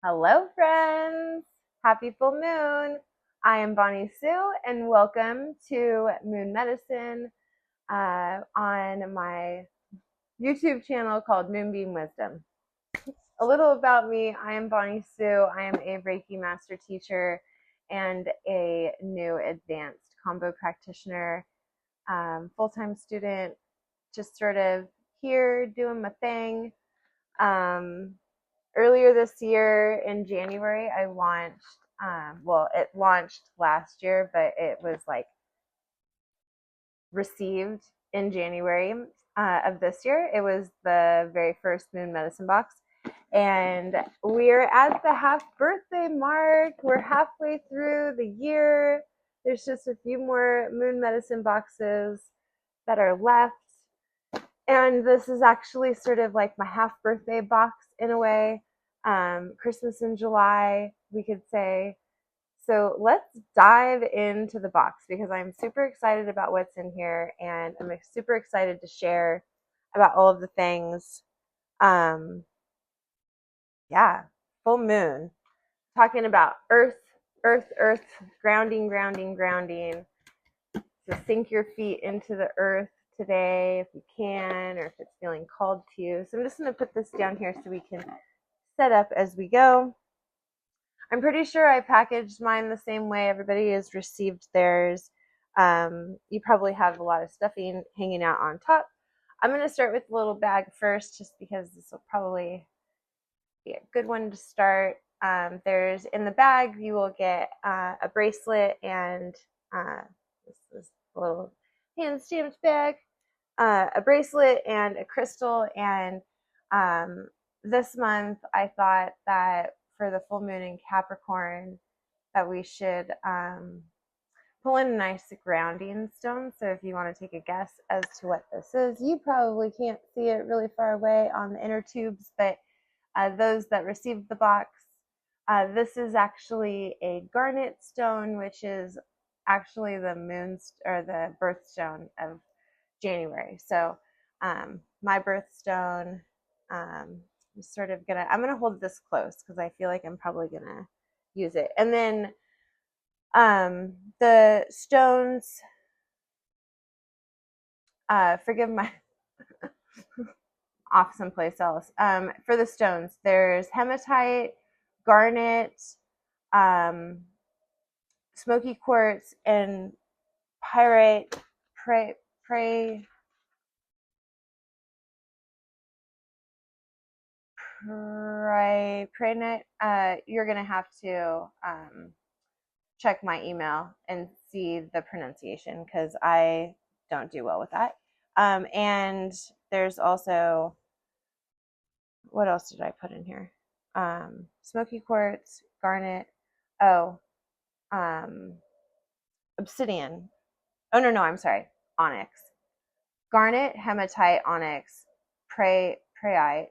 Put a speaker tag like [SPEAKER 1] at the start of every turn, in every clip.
[SPEAKER 1] Hello, friends. Happy full moon. I am Bonnie Sue, and welcome to Moon Medicine on my YouTube channel called Moonbeam Wisdom. A little about me. I am Bonnie Sue. I am a Reiki Master Teacher and a new advanced combo practitioner, full-time student, just sort of here doing my thing. Earlier this year in January, I launched, it launched last year, but it was like received in January of this year. It was the very first Moon Medicine box. And we're at the half birthday mark. We're halfway through the year. There's just a few more Moon Medicine boxes that are left. And this is actually sort of like my half birthday box in a way. Christmas in July, we could say. So let's dive into the box because I'm super excited about what's in here and I'm super excited to share about all of the things. Full moon. Talking about earth, grounding. So sink your feet into the earth today if you can, or if it's feeling called to you. So I'm just going to put this down here so we can set up as we go. I'm pretty sure I packaged mine the same way everybody has received theirs. You probably have a lot of stuffing hanging out on top. I'm going to start with the little bag first just because this will probably be a good one to start. There's in the bag, you will get a bracelet and this is a little hand stamped bag, a bracelet and a crystal. And this month I thought that for the full moon in Capricorn that we should pull in a nice grounding stone. So if you want to take a guess as to what this is, you probably can't see it really far away on the inner tubes, but those that received the box, this is actually a garnet stone, which is actually the the birthstone of January. So my birthstone, I'm gonna hold this close because I feel like I'm probably gonna use it. And then the stones, forgive my off someplace else. For the stones, there's hematite, garnet, smoky quartz, and pyrite, pyrite. You're gonna have to check my email and see the pronunciation because I don't do well with that. And there's also, what else did I put in here? Smoky quartz, garnet, obsidian. Oh, no, I'm sorry. Onyx. Garnet, hematite, onyx, pryite, pryite.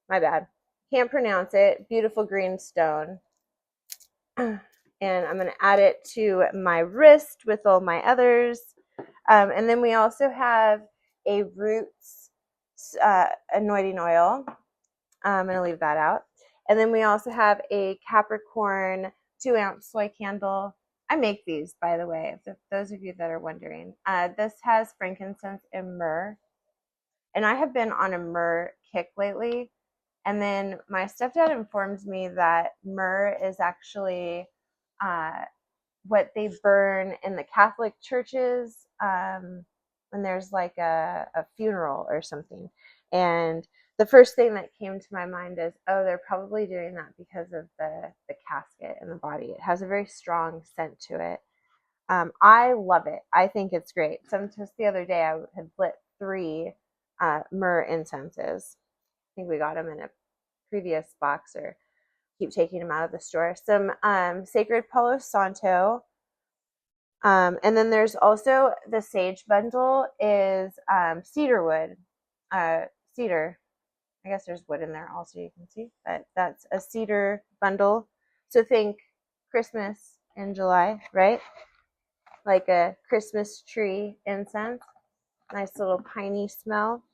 [SPEAKER 1] My bad. Can't pronounce it. Beautiful green stone. And I'm going to add it to my wrist with all my others. And then we also have a roots anointing oil. I'm going to leave that out. And then we also have a Capricorn 2-ounce soy candle. I make these, by the way, for those of you that are wondering. This has frankincense and myrrh. And I have been on a myrrh kick lately. And then my stepdad informed me that myrrh is actually what they burn in the Catholic churches when there's like a funeral or something. And the first thing that came to my mind is, oh, they're probably doing that because of the casket in the body. It has a very strong scent to it. I love it. I think it's great. So just the other day, I had lit 3 myrrh incenses. I think we got them in a previous box or keep taking them out of the store. Some sacred Palo Santo. And then there's also the sage bundle is cedar wood. Cedar. I guess there's wood in there also, you can see, but that's a cedar bundle. So think Christmas in July, right? Like a Christmas tree incense. Nice little piney smell.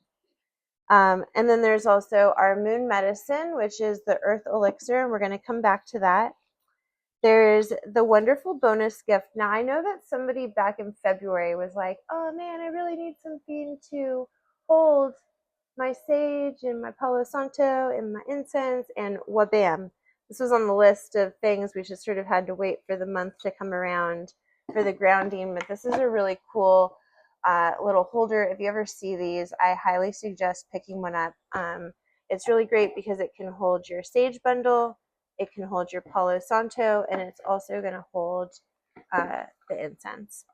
[SPEAKER 1] And then there's also our moon medicine, which is the earth elixir, and we're going to come back to that. There's the wonderful bonus gift. Now, I know that somebody back in February was like, oh man, I really need something to hold my sage and my Palo Santo and my incense, and wabam. This was on the list of things. We just sort of had to wait for the month to come around for the grounding, but this is a really cool little holder. If you ever see these, I highly suggest picking one up. It's really great because it can hold your sage bundle, it can hold your Palo Santo, and it's also going to hold the incense.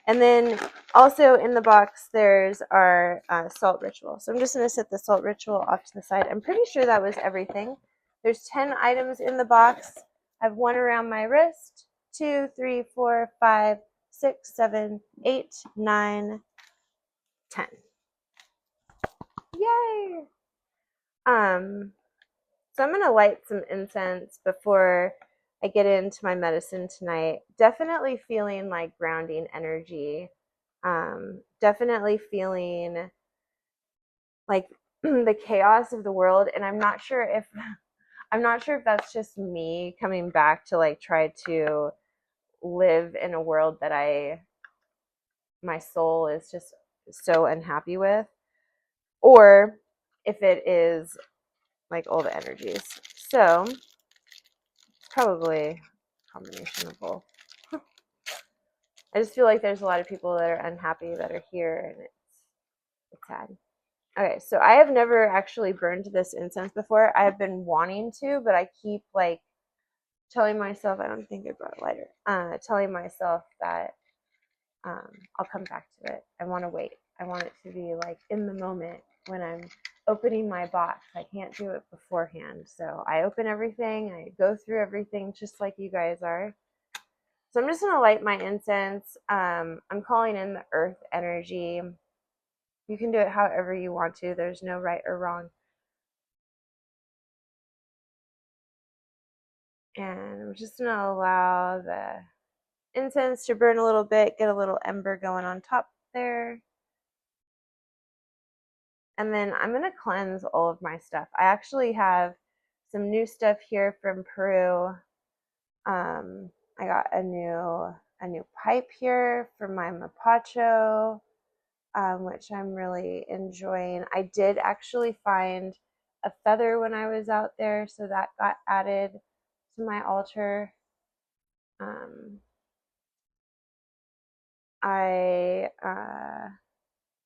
[SPEAKER 1] And then also in the box, there's our salt ritual. So I'm just going to set the salt ritual off to the side. I'm pretty sure that was everything. There's 10 items in the box. I have one around my wrist, 2, 3, 4, 5, 6, 7, 8, 9, 10. Yay! So I'm going to light some incense before I get into my medicine tonight. Definitely feeling like grounding energy. Definitely feeling like the chaos of the world, and I'm not sure if that's just me coming back to like try to live in a world that my soul is just so unhappy with, or if it is like all the energies. So it's probably a combination of both. I just feel like there's a lot of people that are unhappy that are here, and it's sad. Okay, so I have never actually burned this incense before. I have been wanting to, but I keep like telling myself, I don't think I brought a lighter, telling myself that I'll come back to it. I want to wait. I want it to be like in the moment when I'm opening my box. I can't do it beforehand. So I open everything, I go through everything just like you guys are. So I'm just going to light my incense. I'm calling in the earth energy. You can do it however you want to. There's no right or wrong. And I'm just going to allow the incense to burn a little bit, get a little ember going on top there. And then I'm going to cleanse all of my stuff. I actually have some new stuff here from Peru. I got a new pipe here for my mapacho, which I'm really enjoying. I did actually find a feather when I was out there, so that got added to my altar.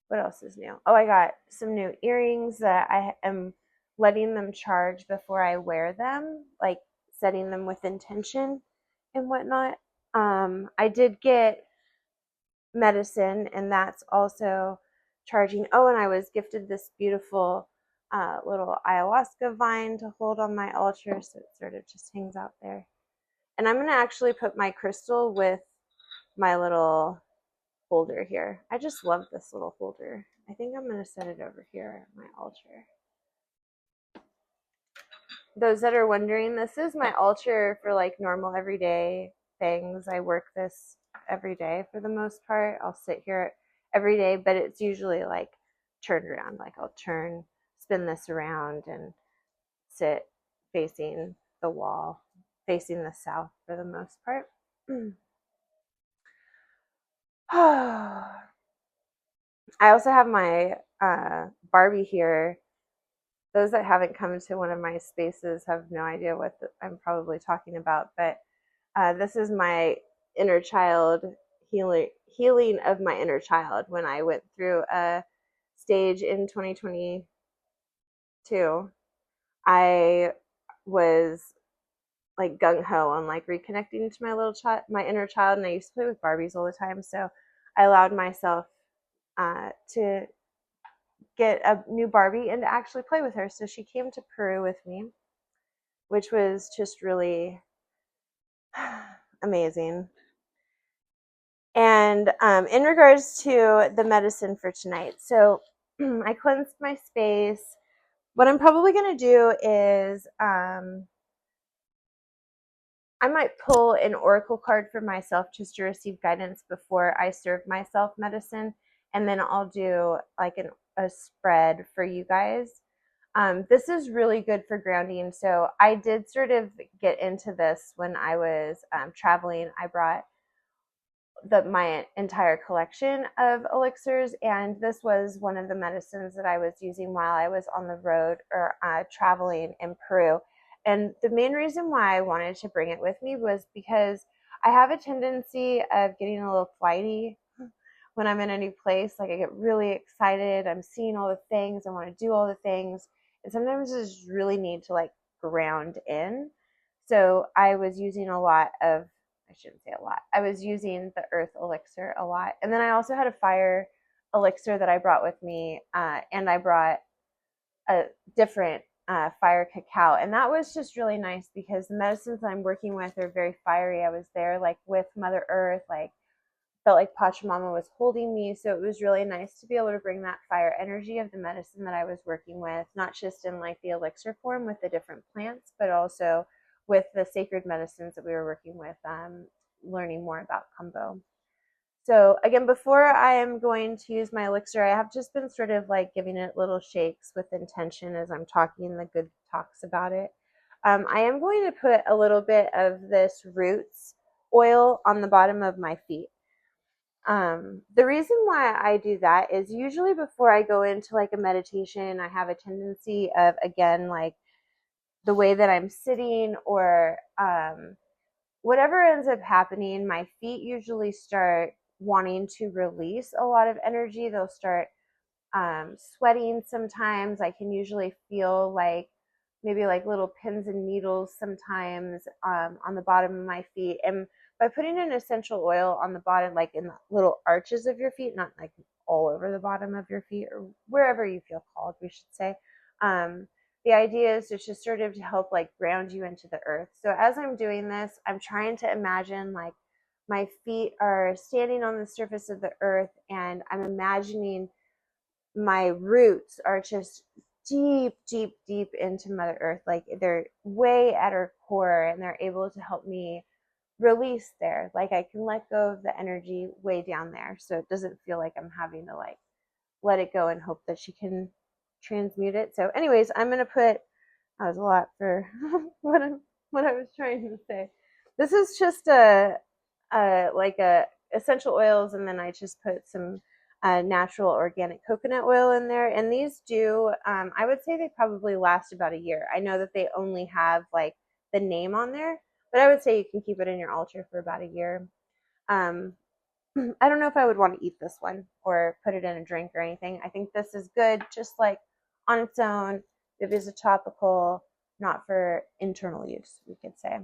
[SPEAKER 1] What else is new? Oh, I got some new earrings that I am letting them charge before I wear them, like setting them with intention and whatnot. I did get medicine, and that's also charging. Oh, and I was gifted this beautiful little ayahuasca vine to hold on my altar, so it sort of just hangs out there. And I'm going to actually put my crystal with my little holder here. I just love this little holder. I think I'm going to set it over here at my altar. Those that are wondering, this is my altar for like normal everyday things. I work this every day for the most part. I'll sit here every day, but it's usually like turned around. Like I'll spin this around and sit facing the wall, facing the south for the most part. I also have my Barbie here. Those that haven't come to one of my spaces have no idea what I'm probably talking about, but this is my inner child, healing of my inner child. When I went through a stage in 2022, I was like gung-ho on like reconnecting to my inner child, and I used to play with Barbies all the time, so I allowed myself to get a new Barbie and to actually play with her. So she came to Peru with me, which was just really amazing. And in regards to the medicine for tonight, so I cleansed my space. What I'm probably going to do is I might pull an oracle card for myself just to receive guidance before I serve myself medicine. And then I'll do like a spread for you guys. This is really good for grounding. So I did sort of get into this when I was traveling. I brought my entire collection of elixirs, and this was one of the medicines that I was using while I was on the road or traveling in Peru. And the main reason why I wanted to bring it with me was because I have a tendency of getting a little flighty when I'm in a new place. Like, I get really excited, I'm seeing all the things, I want to do all the things, and sometimes I just really need to like ground in. So I was using a lot of, I shouldn't say a lot, I was using the earth elixir a lot. And then I also had a fire elixir that I brought with me, and I brought a different fire cacao. And that was just really nice because the medicines I'm working with are very fiery. I was there like with Mother Earth, like felt like Pachamama was holding me. So it was really nice to be able to bring that fire energy of the medicine that I was working with, not just in like the elixir form with the different plants, but also with the sacred medicines that we were working with, learning more about Kambo. So again, before I am going to use my elixir, I have just been sort of like giving it little shakes with intention as I'm talking the good talks about it. I am going to put a little bit of this roots oil on the bottom of my feet. The reason why I do that is usually before I go into like a meditation, I have a tendency of, again, like the way that I'm sitting or whatever ends up happening, my feet usually start wanting to release a lot of energy. They'll start sweating sometimes. I can usually feel like maybe like little pins and needles sometimes on the bottom of my feet. And by putting an essential oil on the bottom, like in the little arches of your feet, not like all over the bottom of your feet or wherever you feel called, we should say, the idea is to just sort of to help like ground you into the earth. So as I'm doing this, I'm trying to imagine like my feet are standing on the surface of the earth, and I'm imagining my roots are just deep, deep, deep into Mother Earth. Like they're way at her core, and they're able to help me release there. Like I can let go of the energy way down there, so it doesn't feel like I'm having to like let it go and hope that she can transmute it. So anyways, I'm going to put, that was a lot for what I was trying to say. This is just like a essential oils, and then I just put some natural organic coconut oil in there. And these do, I would say they probably last about a year. I know that they only have like the name on there, but I would say you can keep it in your altar for about a year. I don't know if I would want to eat this one or put it in a drink or anything. I think this is good just like on its own. It is a topical, not for internal use, we could say.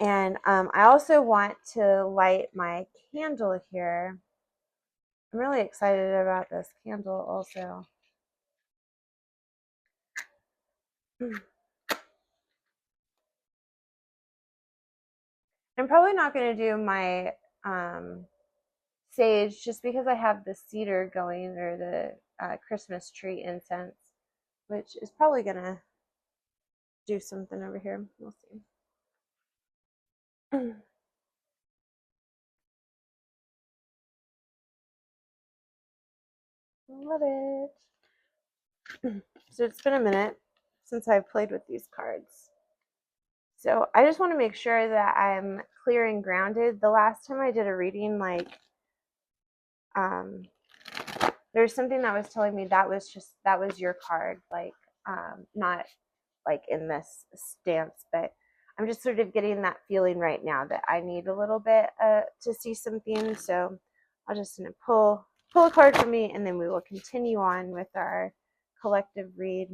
[SPEAKER 1] And I also want to light my candle here. I'm really excited about this candle also. I'm probably not going to do my sage just because I have the cedar going, or the Christmas tree incense, which is probably going to do something over here. We'll see. Love it. So it's been a minute since I've played with these cards. So I just want to make sure that I'm clear and grounded. The last time I did a reading, like, there's something that was telling me that was your card, like, not like in this stance, but I'm just sort of getting that feeling right now that I need a little bit to see something. So I'll just pull a card for me, and then we will continue on with our collective read.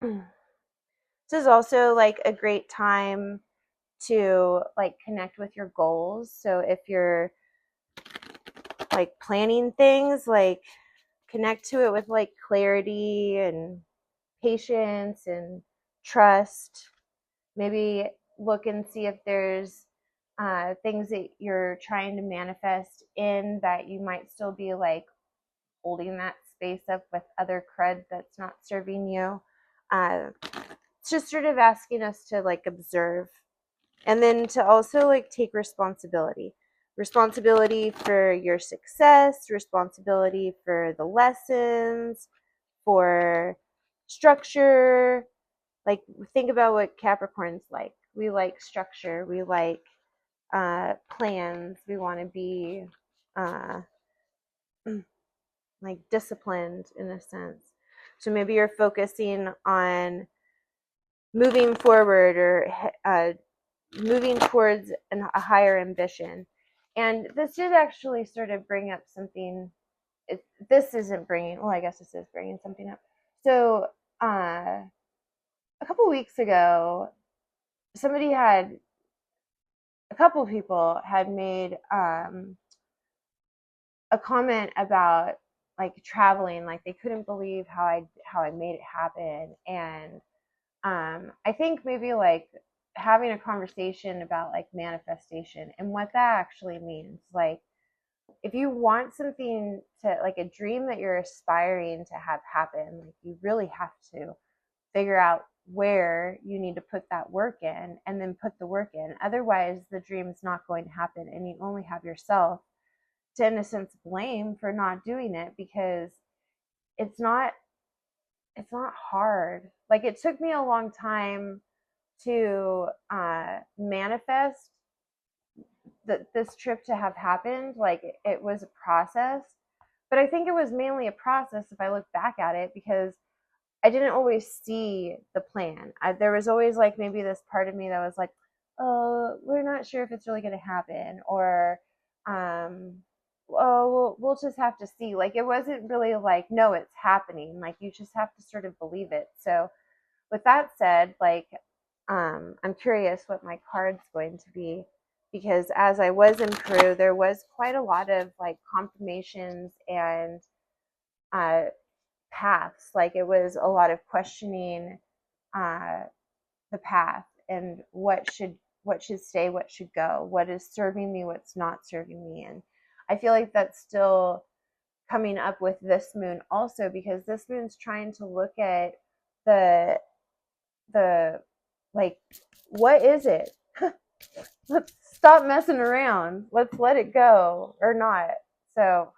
[SPEAKER 1] This is also like a great time to like connect with your goals. So if you're like planning things, like connect to it with like clarity and patience and trust. Maybe look and see if there's things that you're trying to manifest in that you might still be like holding that space up with other crud that's not serving you. It's just sort of asking us to like observe And then to also like take responsibility for your success, responsibility for the lessons, for structure. Like, think about what Capricorn's like. We like structure. We like plans. We want to be uh, like disciplined in a sense. So maybe you're focusing on moving forward or moving towards a higher ambition. And this did actually sort of bring up something. This isn't bringing, well, I guess this is bringing something up. So a couple weeks ago, a couple people had made a comment about like traveling, like they couldn't believe how I made it happen. And I think maybe like having a conversation about like manifestation and what that actually means. Like, if you want something to, like a dream that you're aspiring to have happen, like you really have to figure out where you need to put that work in and then put the work in. Otherwise, the dream is not going to happen, and you only have yourself to, in a sense, blame for not doing it, because it's not hard. Like, it took me a long time to manifest this trip to have happened. Like, it was a process, but I think it was mainly a process if I look back at it, because I didn't always see the plan. There was always like maybe this part of me that was like, oh, we're not sure if it's really going to happen, or oh, we'll just have to see. Like, it wasn't really like, no, it's happening. Like, you just have to sort of believe it. So with that said, like, I'm curious what my card's going to be, because as I was in Peru, there was quite a lot of like confirmations and paths. Like, it was a lot of questioning the path and what should stay, what should go, what is serving me, what's not serving me. And I feel like that's still coming up with this moon also, because this moon's trying to look at the like, what is it? Let's stop messing around. Let's let it go, or not. So,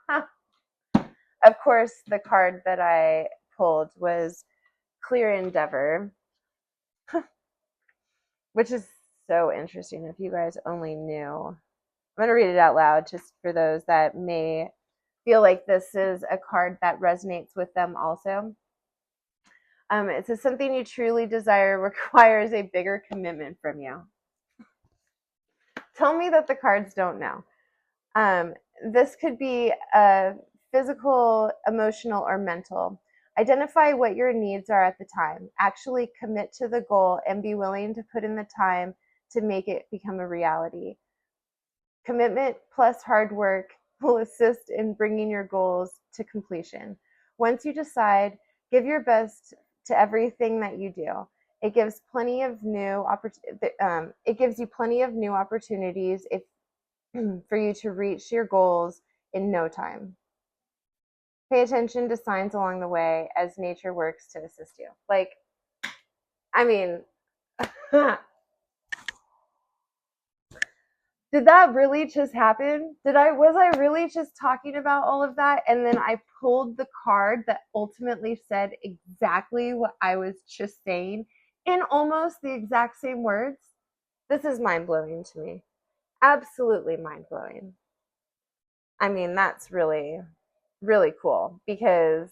[SPEAKER 1] of course, the card that I pulled was Clear Endeavor, which is so interesting. If you guys only knew. I'm going to read it out loud just for those that may feel like this is a card that resonates with them also. It says, something you truly desire requires a bigger commitment from you. Tell me that the cards don't know. This could be physical, emotional, or mental. Identify what your needs are at the time. Actually commit to the goal and be willing to put in the time to make it become a reality. Commitment plus hard work will assist in bringing your goals to completion. Once you decide, give your best to everything that you do. It gives plenty of new it gives you plenty of new opportunities if for you to reach your goals in no time. Pay attention to signs along the way as nature works to assist you. Like, I mean, did that really just happen? Was I really just talking about all of that? And then I pulled the card that ultimately said exactly what I was just saying in almost the exact same words. This is mind-blowing to me. Absolutely mind-blowing. I mean, that's really, really cool, because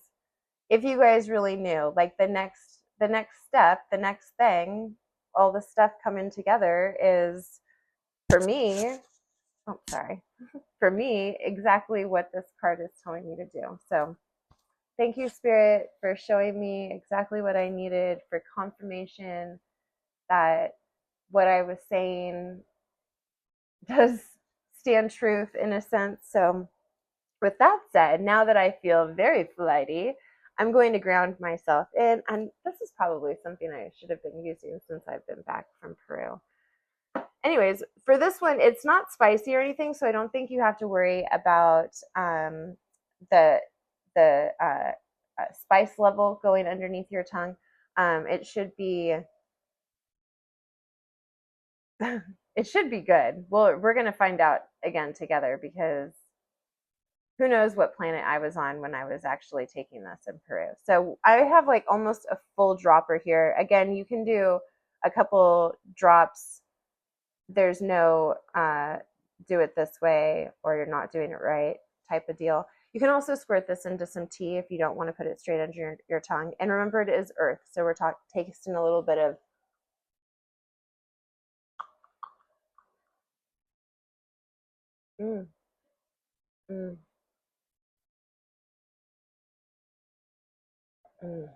[SPEAKER 1] if you guys really knew, like, the next step, the next thing, all the stuff coming together is, for me, for me, exactly what this card is telling me to do. So thank you, Spirit, for showing me exactly what I needed, for confirmation that what I was saying does stand truth in a sense. So with that said, now that I feel very flighty, I'm going to ground myself in, and this is probably something I should have been using since I've been back from Peru. Anyways, for this one, it's not spicy or anything, so I don't think you have to worry about the spice level going underneath your tongue. It should be it should be good. Well, we're going to find out again together, because who knows what planet I was on when I was actually taking this in Peru. So I have like almost a full dropper here. Again, you can do a couple drops. There's no do it this way or you're not doing it right type of deal. You can also squirt this into some tea if you don't want to put it straight under your tongue. And remember, it is earth, so we're tasting a little bit of mm, mm, mm,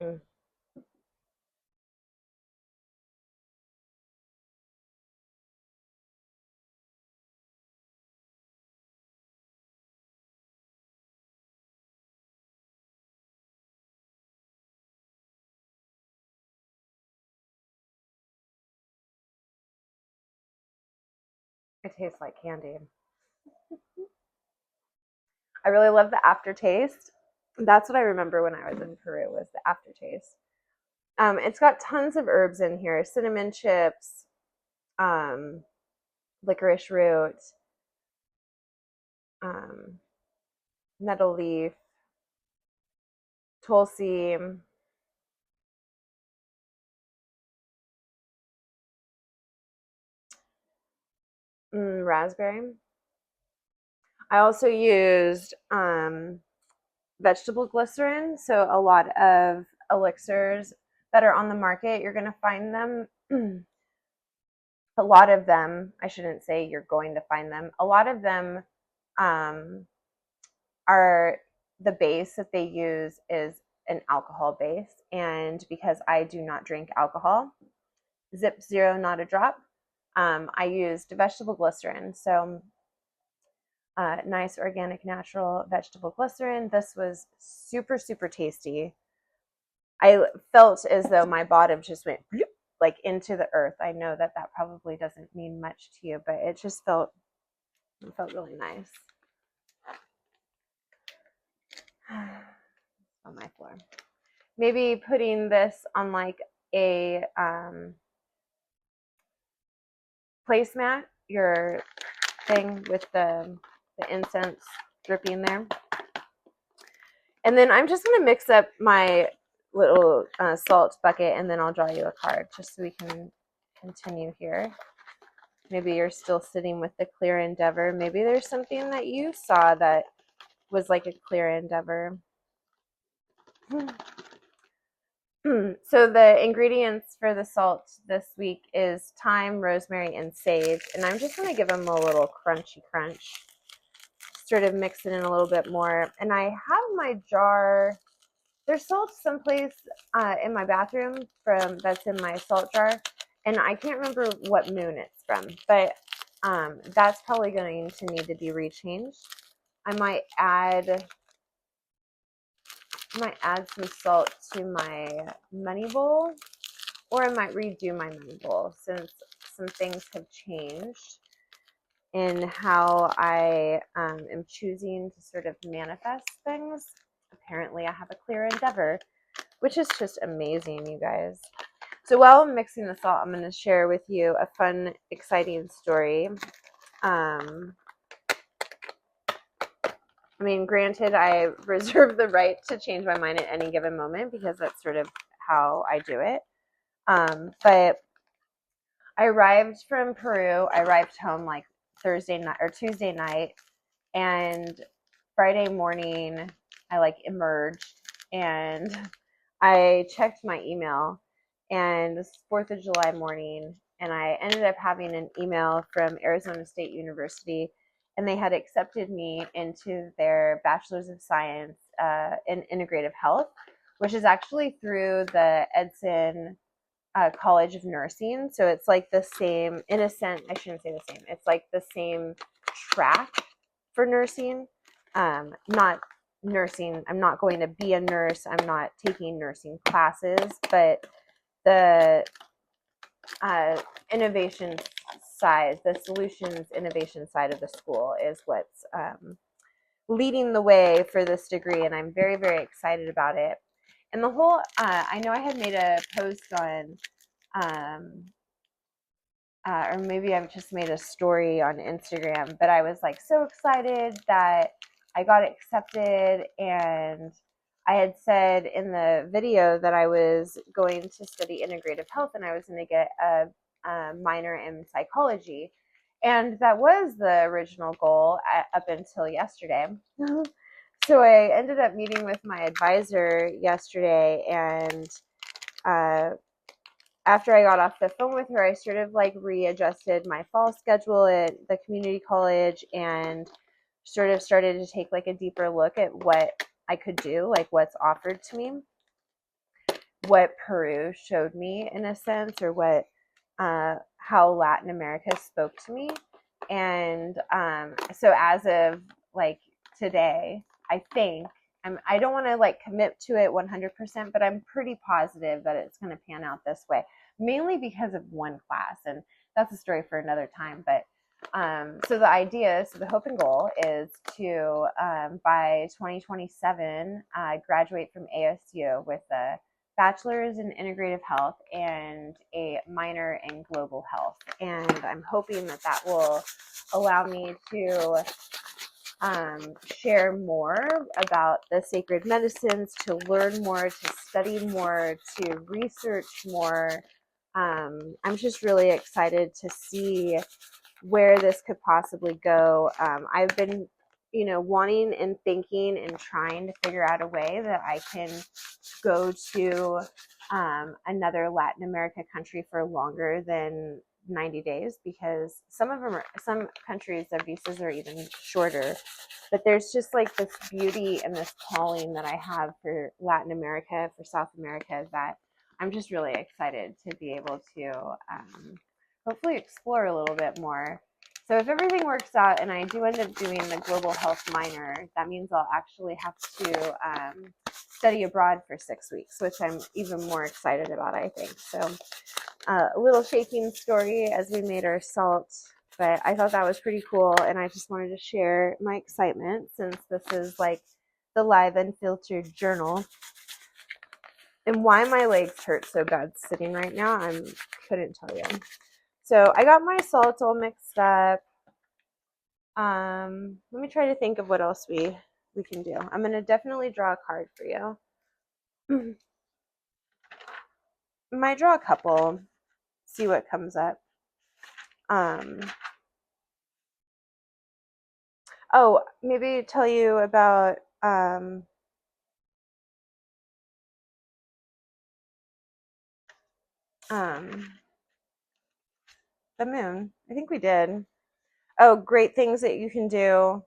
[SPEAKER 1] mm. It tastes like candy. I really love the aftertaste. That's what I remember when I was in Peru, was the aftertaste. It's got tons of herbs in here: cinnamon chips, um, licorice root, um, nettle leaf, tulsi, raspberry. I also used vegetable glycerin. So a lot of elixirs that are on the market, you're going to find them. A lot of them, I shouldn't say you're going to find them. A lot of them are, the base that they use is an alcohol base. And because I do not drink alcohol, zip zero, not a drop, I used vegetable glycerin. So nice organic natural vegetable glycerin. This was super, super tasty. I felt as though my bottom just went like into the earth. I know that that probably doesn't mean much to you, but it just felt really nice. On my floor. Maybe putting this on like a placemat, your thing with the incense dripping there. And then I'm just going to mix up my little salt bucket, and then I'll draw you a card just so we can continue here. Maybe you're still sitting with the clear endeavor. Maybe there's something that you saw that was like a clear endeavor. So the ingredients for the salt this week is thyme, rosemary, and sage. And I'm just going to give them a little crunchy crunch. Sort of mix it in a little bit more. And I have my jar. There's salt someplace in my bathroom that's in my salt jar. And I can't remember what moon it's from. But that's probably going to need to be rechanged. I might add some salt to my money bowl, or I might redo my money bowl since some things have changed in how I am choosing to sort of manifest things. Apparently I have a clear endeavor, which is just amazing, you guys. So while I'm mixing the salt, I'm going to share with you a fun, exciting story. I mean, granted, I reserve the right to change my mind at any given moment because that's sort of how I do it. But I arrived from Peru. I arrived home like Thursday night or Tuesday night, and Friday morning I like emerged and I checked my email, and this 4th of July morning, and I ended up having an email from Arizona State University, and they had accepted me into their Bachelor's of Science in Integrative Health, which is actually through the Edson College of Nursing. So it's like the same, in a sense, I shouldn't say the same. It's like the same track for nursing. Not nursing. I'm not going to be a nurse. I'm not taking nursing classes, but the innovation side, the solutions innovation side of the school is what's leading the way for this degree, and I'm very, very excited about it. And the whole, I know I had made a post on or maybe I've just made a story on Instagram, but I was like so excited that I got accepted, and I had said in the video that I was going to study integrative health and I was going to get a minor in psychology. And that was the original goal up until yesterday. So I ended up meeting with my advisor yesterday, and after I got off the phone with her, I sort of like readjusted my fall schedule at the community college and sort of started to take like a deeper look at what I could do, like what's offered to me, what Peru showed me in a sense, or what how Latin America spoke to me. And so as of like today, I think I don't want to like commit to it 100%, but I'm pretty positive that it's going to pan out this way, mainly because of one class, and that's a story for another time. But so the idea, so the hope and goal is to by 2027 graduate from ASU with a bachelor's in integrative health and a minor in global health. And I'm hoping that that will allow me to share more about the sacred medicines, to learn more, to study more, to research more. I'm just really excited to see where this could possibly go. I've been, wanting and thinking and trying to figure out a way that I can go to another Latin America country for longer than 90 days, because some countries, their visas are even shorter. But there's just like this beauty and this calling that I have for Latin America, for South America, that I'm just really excited to be able to hopefully explore a little bit more. So if everything works out and I do end up doing the global health minor, that means I'll actually have to study abroad for 6 weeks, which I'm even more excited about, I think. So a little shaking story as we made our salt, but I thought that was pretty cool, and I just wanted to share my excitement since this is like the live unfiltered journal. And why my legs hurt so bad sitting right now, I couldn't tell you. So I got my salt all mixed up. Let me try to think of what else we can do. I'm going to definitely draw a card for you. Might draw a couple, see what comes up. Oh, maybe tell you about the moon. I think we did. Oh, great things that you can do.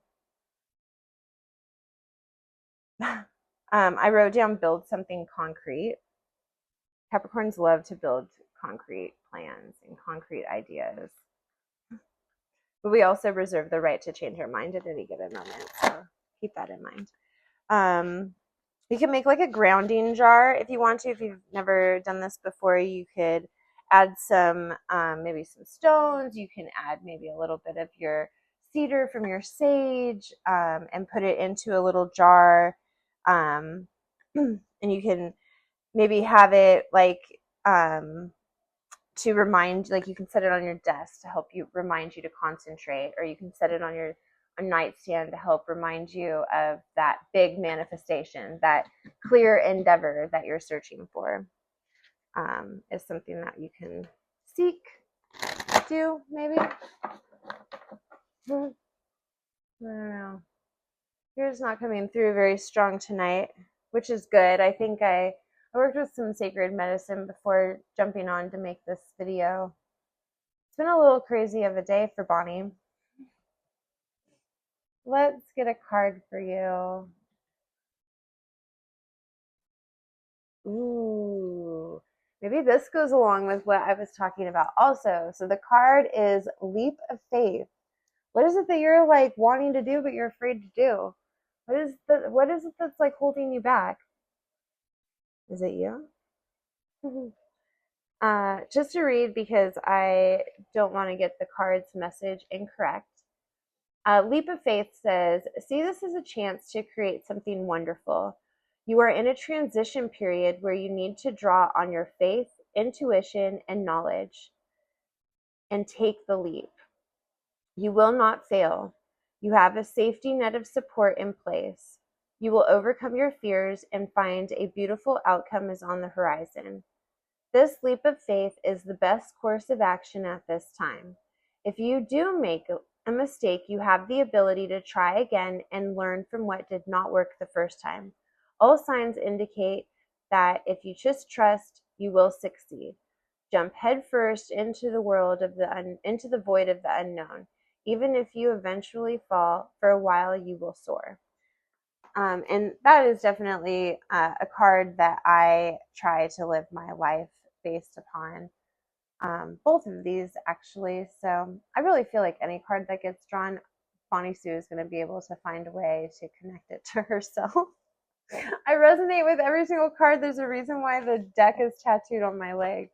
[SPEAKER 1] I wrote down build something concrete. Capricorns love to build concrete plans and concrete ideas. But we also reserve the right to change our mind at any given moment. So keep that in mind. You can make like a grounding jar if you want to. If you've never done this before, you could add some, maybe some stones. You can add maybe a little bit of your cedar from your sage, and put it into a little jar. And you can maybe have it like, to remind, like you can set it on your desk to help you, remind you to concentrate, or you can set it on your nightstand to help remind you of that big manifestation, that clear endeavor that you're searching for. Is something that you can seek, do maybe. I don't know. Yours not coming through very strong tonight, which is good. I think I worked with some sacred medicine before jumping on to make this video. It's been a little crazy of a day for Bonnie. Let's get a card for you. Ooh, maybe this goes along with what I was talking about also. So the card is Leap of Faith. What is it that you're like wanting to do but you're afraid to do? What is it that's like holding you back? Is it you? Just to read, because I don't want to get the card's message incorrect. Leap of Faith says, see this as a chance to create something wonderful. You are in a transition period where you need to draw on your faith, intuition, and knowledge, and take the leap. You will not fail. You have a safety net of support in place. You will overcome your fears and find a beautiful outcome is on the horizon. This leap of faith is the best course of action at this time. If you do make a mistake, you have the ability to try again and learn from what did not work the first time. All signs indicate that if you just trust, you will succeed. Jump headfirst into the world of into the void of the unknown. Even if you eventually fall, for a while you will soar. And that is definitely a card that I try to live my life based upon. Both of these, actually. So I really feel like any card that gets drawn, Bonnie Sue is going to be able to find a way to connect it to herself. I resonate with every single card. There's a reason why the deck is tattooed on my leg.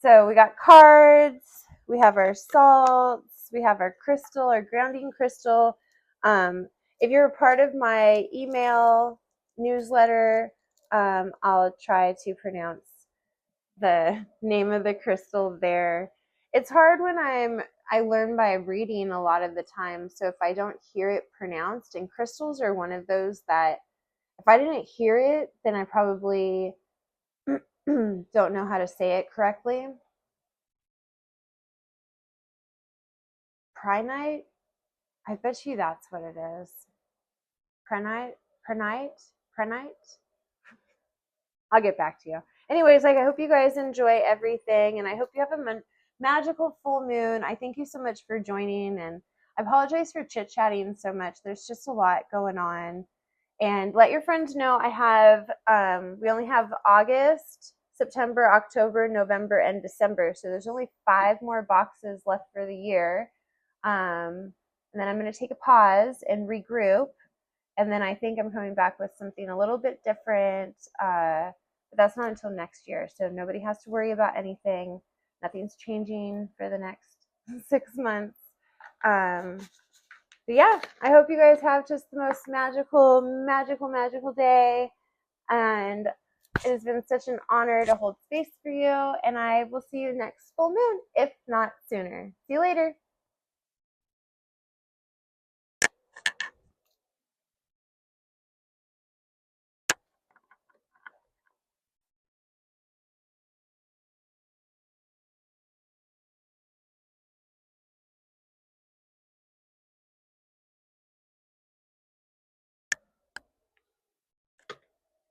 [SPEAKER 1] So we got cards, we have our salts, we have our crystal, our grounding crystal. If you're a part of my email newsletter, I'll try to pronounce the name of the crystal there. It's hard when I learn by reading a lot of the time, so if I don't hear it pronounced, and crystals are one of those that if I didn't hear it, then I probably don't know how to say it correctly. Prenite? I bet you that's what it is. Prenite? I'll get back to you. Anyways, I hope you guys enjoy everything, and I hope you have a magical full moon. I thank you so much for joining, and I apologize for chit-chatting so much. There's just a lot going on. And let your friends know I have, we only have August, September, October, November, and December. So there's only 5 more boxes left for the year. And then I'm going to take a pause and regroup. And then I think I'm coming back with something a little bit different. But that's not until next year. So nobody has to worry about anything. Nothing's changing for the next 6 months. But yeah, I hope you guys have just the most magical day. And it has been such an honor to hold space for you. And I will see you next full moon, if not sooner. See you later.